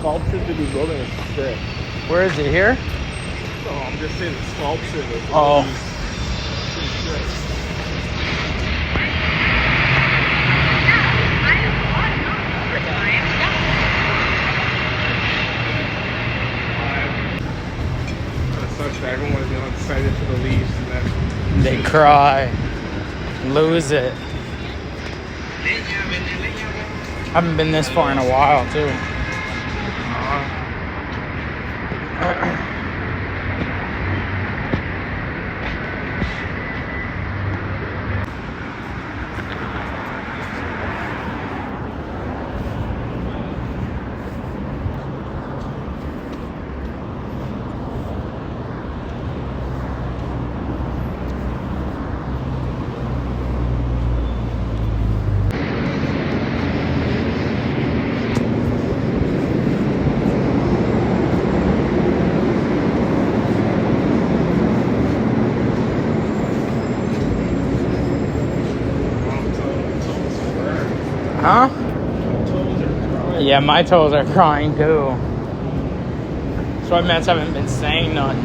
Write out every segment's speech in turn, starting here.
sculpture to be building is sick. Where is it? Here? No, I'm just saying the sculpture. Oh. Everyone's excited for the leaves and then They cry. Lose it. Haven't been this far in a while, too. Huh? Yeah, my toes are crying too. Sweatpants haven't been saying nothing.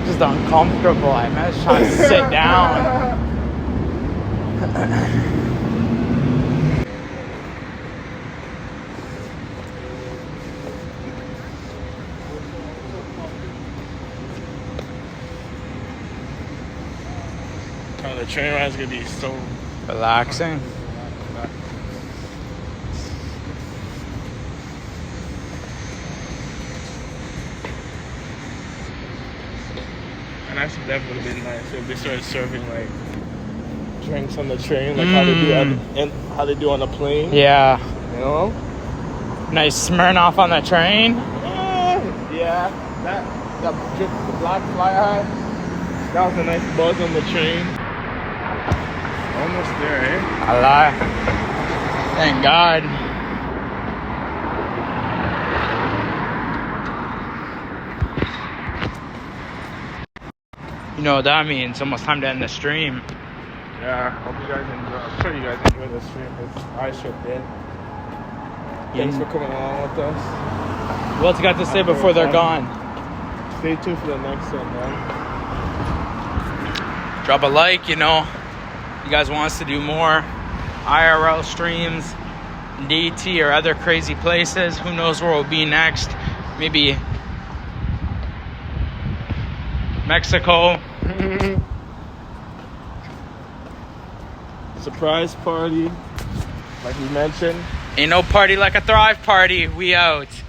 Just uncomfortable. I'm just trying to sit down. Oh, the train ride's gonna be so Relaxing. And actually that would have been nice if they started serving like drinks on the train, like how they do on the plane. Yeah. You know? Nice Smirnoff on the train. Yeah. The black fly high. That was a nice buzz on the train. Almost there, eh? I lie. Thank God. You know what that means? Almost time to end the stream. Yeah, hope you guys enjoy. I'm sure you guys enjoyed the stream. I sure did. Thanks for coming along with us. What's got to say before they're gone? Stay tuned for the next one, man. Drop a like, you know. You guys want us to do more IRL streams, DT or other crazy places. Who knows where we'll be next? Maybe Mexico. Surprise party, like we mentioned. Ain't no party like a Thrive party. We out.